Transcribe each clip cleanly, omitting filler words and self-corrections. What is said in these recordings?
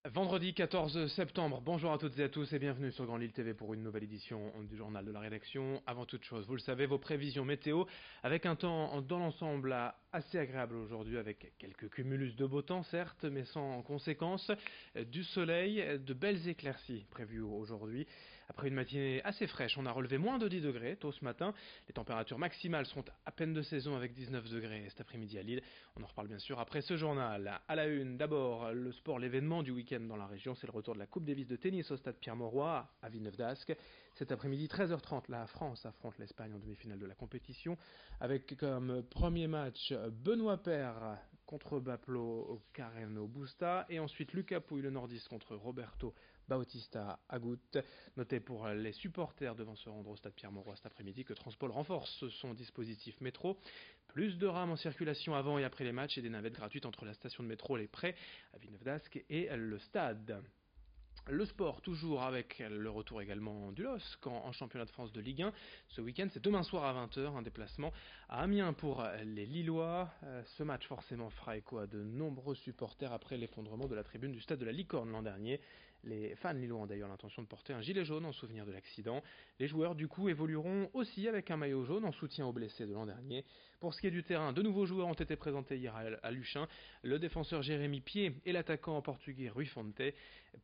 Vendredi 14 septembre, bonjour à toutes et à tous et bienvenue sur Grand Lille TV pour une nouvelle édition du journal de la rédaction. Avant toute chose, vous le savez, vos prévisions météo avec un temps dans l'ensemble assez agréable aujourd'hui avec quelques cumulus de beau temps certes, mais sans conséquence, du soleil, de belles éclaircies prévues aujourd'hui. Après une matinée assez fraîche, on a relevé moins de 10 degrés tôt ce matin. Les températures maximales seront à peine de saison avec 19 degrés cet après-midi à Lille. On en reparle bien sûr après ce journal. À la une, d'abord, le sport, l'événement du week-end dans la région, c'est le retour de la Coupe Davis de tennis au stade Pierre-Mauroy à Villeneuve-d'Ascq. Cet après-midi, 13h30, la France affronte l'Espagne en demi-finale de la compétition avec comme premier match Benoît Paire contre Baplo Carreno Busta et ensuite Lucas Pouille, le nordiste, contre Roberto Bautista Agut. Notez pour les supporters devant se rendre au stade Pierre-Mauroy cet après-midi que Transpol renforce son dispositif métro. Plus de rames en circulation avant et après les matchs et des navettes gratuites entre la station de métro Les Prés à Villeneuve-d'Ascq et le stade. Le sport, toujours avec le retour également du LOSC en championnat de France de Ligue 1. Ce week-end, c'est demain soir à 20h, un déplacement à Amiens pour les Lillois. Ce match forcément fera écho à de nombreux supporters après l'effondrement de la tribune du stade de la Licorne l'an dernier. Les fans lillois ont d'ailleurs l'intention de porter un gilet jaune en souvenir de l'accident. Les joueurs du coup évolueront aussi avec un maillot jaune en soutien aux blessés de l'an dernier. Pour ce qui est du terrain, deux nouveaux joueurs ont été présentés hier à Luchin, le défenseur Jérémy Pied et l'attaquant portugais Rui Fonte.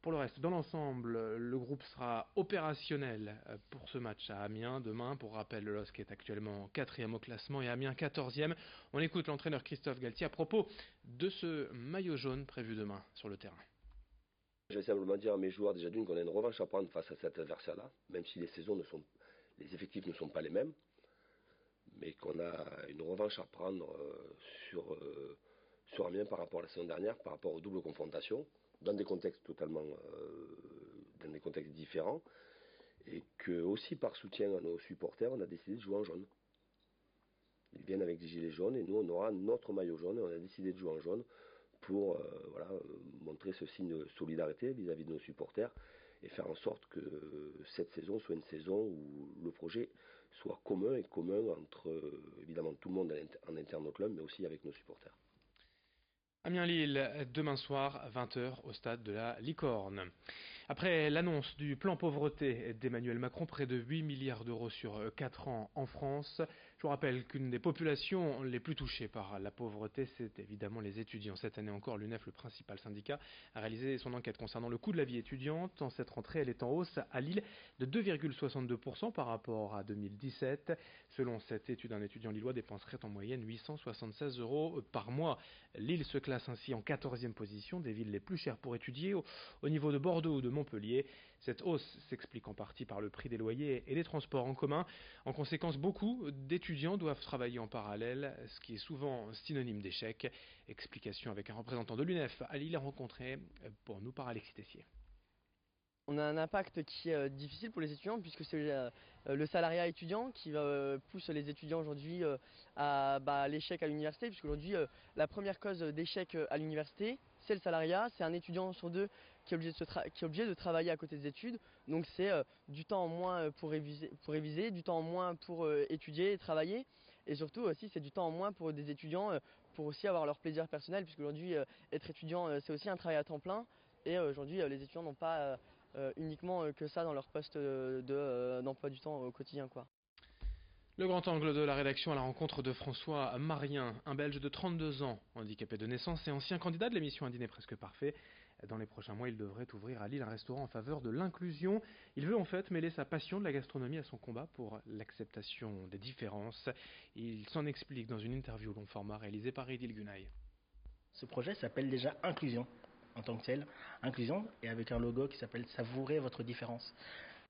Pour le reste, dans l'ensemble, le groupe sera opérationnel pour ce match à Amiens demain. Pour rappel, le LOSC est actuellement 4e au classement et Amiens 14e. On écoute l'entraîneur Christophe Galtier à propos de ce maillot jaune prévu demain sur le terrain. Je vais simplement dire à mes joueurs déjà d'une qu'on a une revanche à prendre face à cet adversaire-là, même si les effectifs ne sont pas les mêmes, mais qu'on a une revanche à prendre sur Amiens par rapport à la saison dernière, par rapport aux doubles confrontations, dans des contextes dans des contextes différents, et que aussi par soutien à nos supporters, on a décidé de jouer en jaune. Ils viennent avec des gilets jaunes et nous on aura notre maillot jaune et on a décidé de jouer en jaune pour montrer ce signe de solidarité vis-à-vis de nos supporters et faire en sorte que cette saison soit une saison où le projet soit commun et commun entre évidemment tout le monde en interne au club mais aussi avec nos supporters. Amiens-Lille, demain soir, 20h, au stade de la Licorne. Après l'annonce du plan pauvreté d'Emmanuel Macron, près de 8 milliards d'euros sur 4 ans en France, je vous rappelle qu'une des populations les plus touchées par la pauvreté, c'est évidemment les étudiants. Cette année encore, l'UNEF, le principal syndicat, a réalisé son enquête concernant le coût de la vie étudiante. En cette rentrée, elle est en hausse à Lille de 2,62% par rapport à 2017. Selon cette étude, un étudiant lillois dépenserait en moyenne 876 euros par mois. Lille se classe ainsi en 14e position des villes les plus chères pour étudier au niveau de Bordeaux ou de Montpellier. Cette hausse s'explique en partie par le prix des loyers et des transports en commun. En conséquence, beaucoup d'étudiants doivent travailler en parallèle, ce qui est souvent synonyme d'échec. Explication avec un représentant de l'UNEF à Lille rencontré pour nous par Alexis Tessier. On a un impact qui est difficile pour les étudiants puisque c'est le salariat étudiant qui pousse les étudiants aujourd'hui à l'échec à l'université, puisqu'aujourd'hui la première cause d'échec à l'université c'est le salariat. C'est un étudiant sur deux qui est obligé de travailler à côté des études, donc c'est du temps en moins pour réviser, du temps en moins pour étudier et travailler, et surtout aussi c'est du temps en moins pour des étudiants pour aussi avoir leur plaisir personnel, puisqu'aujourd'hui être étudiant c'est aussi un travail à temps plein, et aujourd'hui les étudiants n'ont pas uniquement que ça dans leur poste d'emploi du temps au quotidien, quoi. Le grand angle de la rédaction à la rencontre de François Marien, un Belge de 32 ans, handicapé de naissance et ancien candidat de l'émission Un dîner presque parfait. Dans les prochains mois, il devrait ouvrir à Lille un restaurant en faveur de l'inclusion. Il veut en fait mêler sa passion de la gastronomie à son combat pour l'acceptation des différences. Il s'en explique dans une interview long format réalisée par Edil Gunay. Ce projet s'appelle déjà Inclusion, en tant que tel. Inclusion, et avec un logo qui s'appelle Savourer votre différence.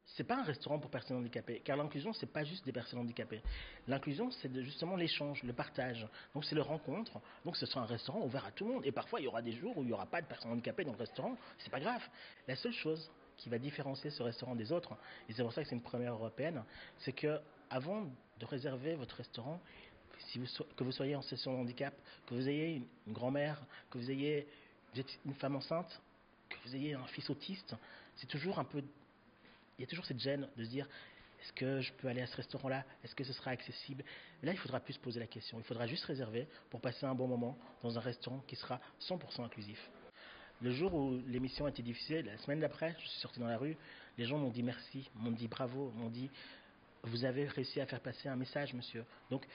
C'est pas un restaurant pour personnes handicapées, car l'inclusion, c'est pas juste des personnes handicapées. L'inclusion, c'est justement l'échange, le partage. Donc c'est le rencontre. Donc ce sera un restaurant ouvert à tout le monde. Et parfois, il y aura des jours où il n'y aura pas de personnes handicapées dans le restaurant. C'est pas grave. La seule chose qui va différencier ce restaurant des autres, et c'est pour ça que c'est une première européenne, c'est que avant de réserver votre restaurant, que vous soyez en situation de handicap, que vous ayez une grand-mère, que vous êtes une femme enceinte, que vous ayez un fils autiste, c'est toujours un peu... Il y a toujours cette gêne de se dire, est-ce que je peux aller à ce restaurant-là? Est-ce que ce sera accessible? Là, il faudra plus se poser la question. Il faudra juste réserver pour passer un bon moment dans un restaurant qui sera 100% inclusif. Le jour où l'émission a été diffusée, la semaine d'après, je suis sorti dans la rue, les gens m'ont dit merci, m'ont dit bravo, m'ont dit vous avez réussi à faire passer un message, monsieur. Donc,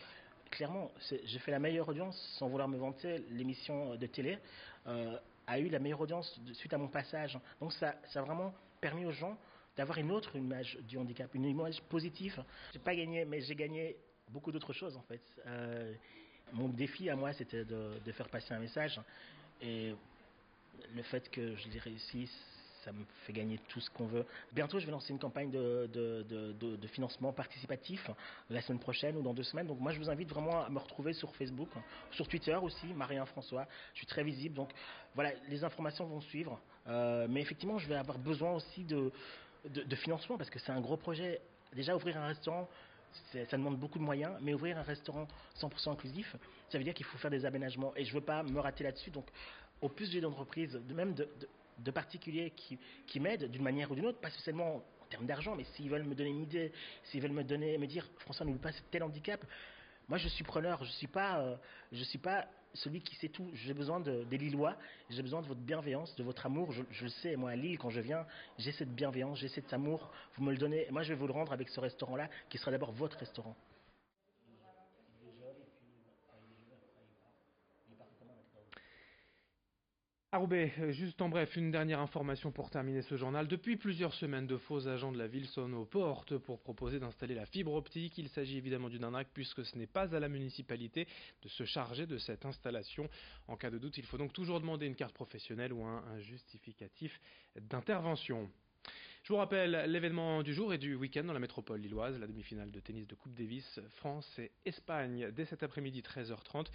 clairement, j'ai fait la meilleure audience, sans vouloir me vanter, l'émission de télé a eu la meilleure audience suite à mon passage. Donc, ça a vraiment permis aux gens d'avoir une autre image du handicap, une image positive. J'ai pas gagné, mais j'ai gagné beaucoup d'autres choses, en fait. Mon défi à moi, c'était de faire passer un message. Et le fait que je l'ai réussi, ça me fait gagner tout ce qu'on veut. Bientôt, je vais lancer une campagne de financement participatif la semaine prochaine ou dans 2 semaines. Donc moi, je vous invite vraiment à me retrouver sur Facebook, sur Twitter aussi, Marien François. Je suis très visible. Donc voilà, les informations vont suivre. Mais effectivement, je vais avoir besoin aussi de financement parce que c'est un gros projet. Déjà, ouvrir un restaurant, ça demande beaucoup de moyens, mais ouvrir un restaurant 100% inclusif, ça veut dire qu'il faut faire des aménagements. Et je ne veux pas me rater là-dessus. Donc, au plus j'ai d'entreprises, même de particuliers qui m'aident d'une manière ou d'une autre, pas seulement en termes d'argent, mais s'ils veulent me donner une idée, s'ils veulent me dire François, n'oublie pas tel handicap, moi je suis preneur, je suis pas celui qui sait tout. J'ai besoin des Lillois, j'ai besoin de votre bienveillance, de votre amour. Je le sais, moi à Lille, quand je viens, j'ai cette bienveillance, j'ai cet amour. Vous me le donnez, et moi je vais vous le rendre avec ce restaurant-là, qui sera d'abord votre restaurant. À Roubaix, juste en bref, une dernière information pour terminer ce journal. Depuis plusieurs semaines, de faux agents de la ville sonnent aux portes pour proposer d'installer la fibre optique. Il s'agit évidemment d'une arnaque puisque ce n'est pas à la municipalité de se charger de cette installation. En cas de doute, il faut donc toujours demander une carte professionnelle ou un justificatif d'intervention. Je vous rappelle l'événement du jour et du week-end dans la métropole lilloise, la demi-finale de tennis de Coupe Davis, France et Espagne, dès cet après-midi 13h30.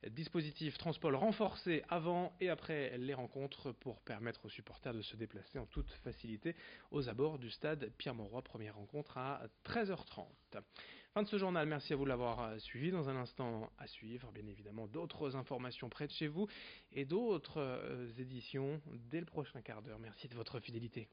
Dispositif transport renforcé avant et après les rencontres pour permettre aux supporters de se déplacer en toute facilité aux abords du stade Pierre-Mauroy. Première rencontre à 13h30. Fin de ce journal, merci à vous de l'avoir suivi. Dans un instant à suivre, bien évidemment, d'autres informations près de chez vous et d'autres éditions dès le prochain quart d'heure. Merci de votre fidélité.